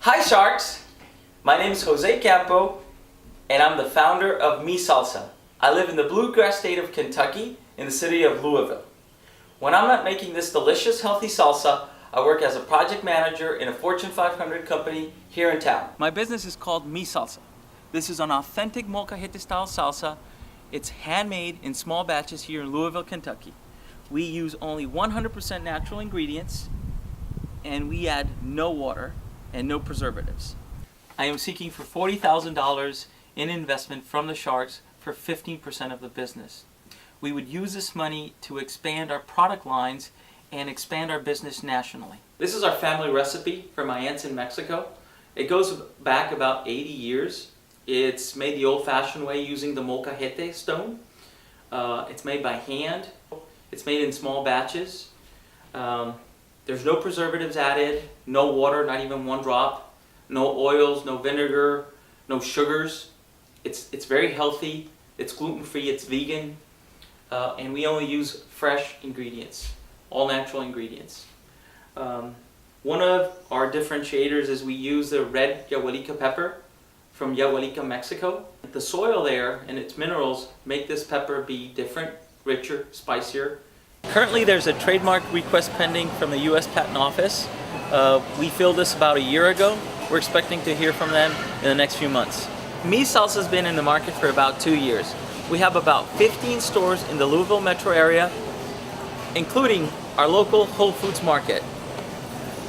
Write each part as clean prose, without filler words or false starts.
Hi Sharks! My name is Jose Campo and I'm the founder of Mi Salsa. I live in the bluegrass state of Kentucky in the city of Louisville. When I'm not making this delicious, healthy salsa, I work as a project manager in a Fortune 500 company here in town. My business is called Mi Salsa. This is an authentic molcajete style salsa. It's handmade in small batches here in Louisville, Kentucky. We use only 100% natural ingredients and we add no water and no preservatives. I am seeking for $40,000 in investment from the Sharks for 15% of the business. We would use this money to expand our product lines and expand our business nationally. This is our family recipe from my aunts in Mexico. It goes back about 80 years. It's made the old-fashioned way using the molcajete stone. It's made by hand. It's made in small batches. There's no preservatives added, no water, not even one drop, no oils, no vinegar, no sugars. It's very healthy, it's gluten-free, it's vegan, and we only use fresh ingredients, all natural ingredients. One of our differentiators is we use the red yahualica pepper from Yahualica, Mexico. The soil there and its minerals make this pepper be different, richer, spicier. Currently there's a trademark request pending from the U.S. Patent Office. We filled this about a year ago. We're expecting to hear from them in the next few months. Mi Salsa has been in the market for about 2 years. We have about 15 stores in the Louisville metro area, including our local Whole Foods market.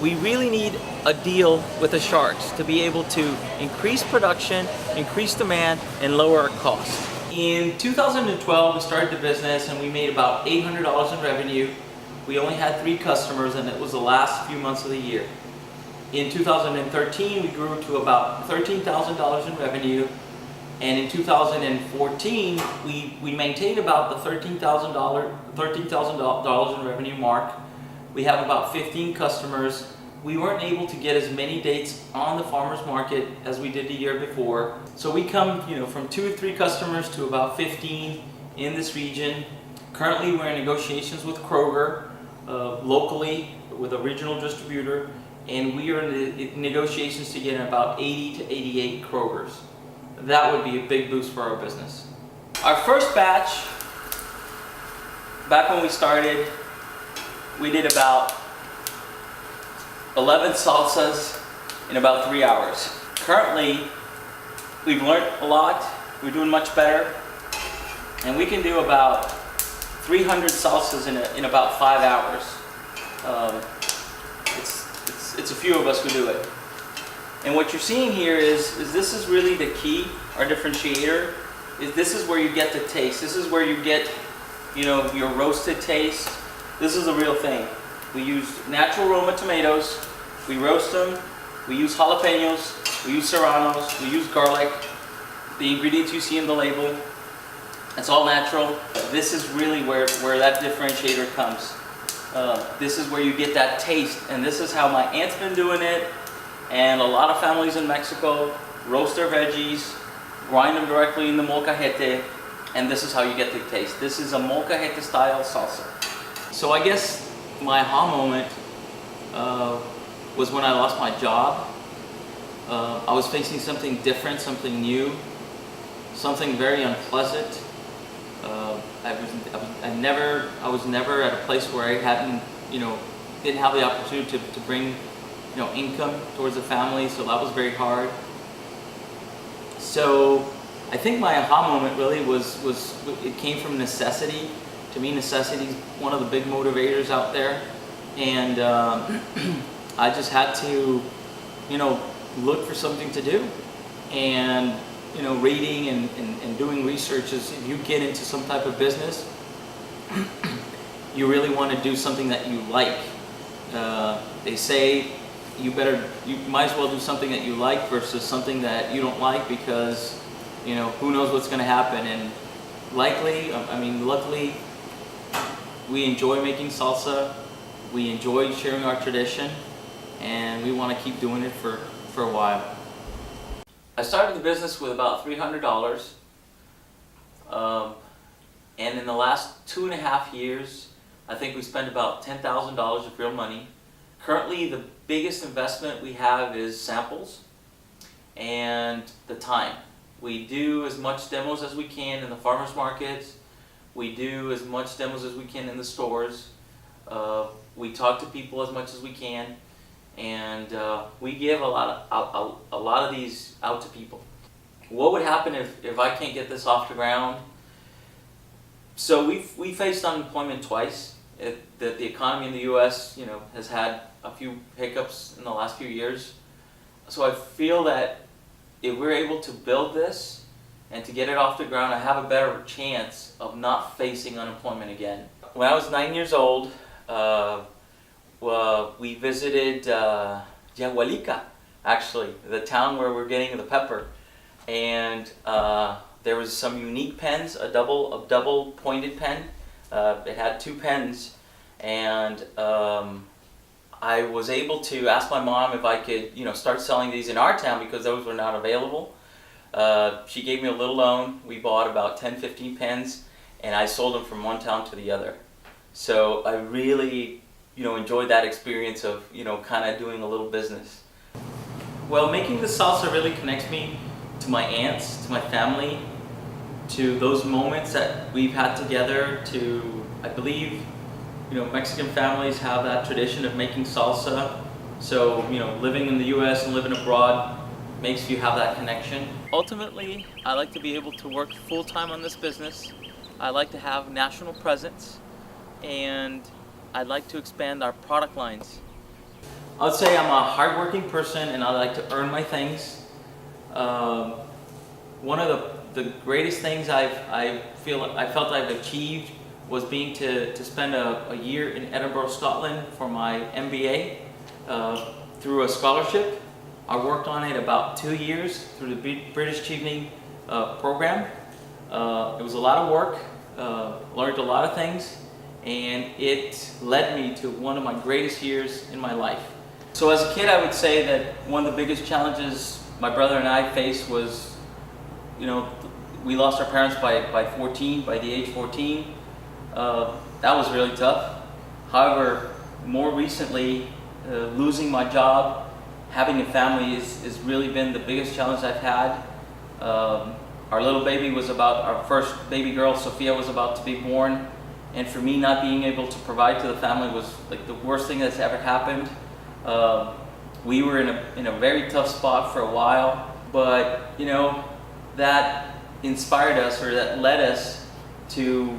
We really need a deal with the Sharks to be able to increase production, increase demand, and lower our costs. In 2012, we started the business and we made about $800 in revenue. We only had 3 customers and it was the last few months of the year. In 2013, we grew to about $13,000 in revenue. And in 2014, we maintained about the $13,000 in revenue mark. We have about 15 customers. We weren't able to get as many dates on the farmers market as we did the year before. So we come, from 2 or 3 customers to about 15 in this region. Currently, we're in negotiations with Kroger, locally with a regional distributor, and we are in negotiations to get about 80 to 88 Krogers. That would be a big boost for our business. Our first batch, back when we started, we did about 11 salsas in about 3 hours. Currently, we've learned a lot. We're doing much better. And we can do about 300 salsas in about 5 hours. It's a few of us who do it. And what you're seeing here is this is really the key, our differentiator. This is where you get the taste. This is where you get, your roasted taste. This is the real thing. We use natural Roma tomatoes, we roast them, we use jalapenos, we use serranos, we use garlic, the ingredients you see in the label. It's all natural. This is really where that differentiator comes. This is where you get that taste, and this is how my aunt's been doing it, and a lot of families in Mexico roast their veggies, grind them directly in the molcajete, and this is how you get the taste. This is a molcajete style salsa. So I guess my aha moment was when I lost my job. I was facing something different, something new, something very unpleasant. I was never at a place where I hadn't, didn't have the opportunity to bring, income towards the family. So that was very hard. So I think my aha moment really it came from necessity. To me, necessity is one of the big motivators out there, and I just had to, look for something to do. And reading and doing research is, if you get into some type of business, you really want to do something that you like. They say you might as well do something that you like versus something that you don't like, because who knows what's going to happen. And luckily, we enjoy making salsa, we enjoy sharing our tradition, and we want to keep doing it for a while. I started the business with about $300, and in the last 2.5 years, I think we spent about $10,000 of real money. Currently, the biggest investment we have is samples and the time. We do as much demos as we can in the farmers markets. We do as much demos as we can in the stores. We talk to people as much as we can, and we give a lot of these out to people. What would happen if I can't get this off the ground? So we faced unemployment twice. That the economy in the U.S. has had a few hiccups in the last few years. So I feel that if we're able to build this and to get it off the ground, I have a better chance of not facing unemployment again. When I was 9 years old, we visited Yahualica, actually, the town where we're getting the pepper, and there was some unique pens, a double pointed pen. It had two pens, and I was able to ask my mom if I could, start selling these in our town because those were not available. She gave me a little loan. We bought about 10-15 pens, and I sold them from one town to the other. So I really, enjoyed that experience of, kind of doing a little business. Well, making the salsa really connects me to my aunts, to my family, to those moments that we've had together. I believe, Mexican families have that tradition of making salsa. So, living in the U.S. and living abroad makes you have that connection. Ultimately, I like to be able to work full-time on this business. I like to have national presence, and I'd like to expand our product lines. I'd say I'm a hardworking person, and I like to earn my things. One of the greatest things I felt I've achieved was being to spend a year in Edinburgh, Scotland for my MBA through a scholarship. I worked on it about 2 years through the British Chevening program. It was a lot of work, learned a lot of things, and it led me to one of my greatest years in my life. So as a kid, I would say that one of the biggest challenges my brother and I faced was, we lost our parents by the age 14. That was really tough. However, more recently, losing my job, having a family has really been the biggest challenge I've had. Our little baby our first baby girl, Sophia, was about to be born. And for me, not being able to provide to the family was like the worst thing that's ever happened. We were in a very tough spot for a while, but that inspired us, or that led us to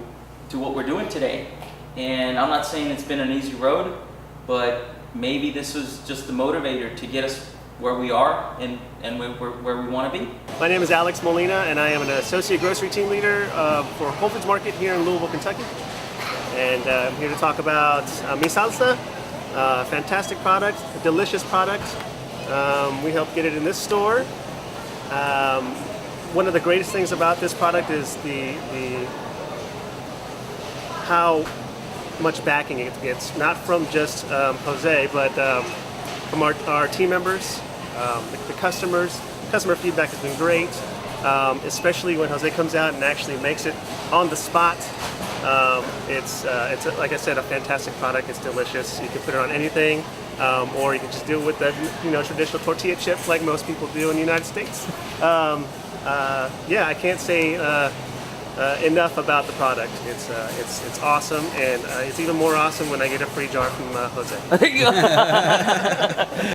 what we're doing today. And I'm not saying it's been an easy road, but maybe this was just the motivator to get us where we are and where we want to be. My name is Alex Molina, and I am an associate grocery team leader for Whole Foods Market here in Louisville, Kentucky. And I'm here to talk about Mi Salsa, fantastic product, a delicious product. We helped get it in this store. One of the greatest things about this product is how much backing it gets, not from just Jose, but from our team members, the customers. Customer feedback has been great, especially when Jose comes out and actually makes it on the spot. It's like I said, a fantastic product. It's delicious. You can put it on anything, or you can just do it with the traditional tortilla chips like most people do in the United States. Yeah, I can't say enough about the product. It's awesome, and it's even more awesome when I get a free jar from Jose.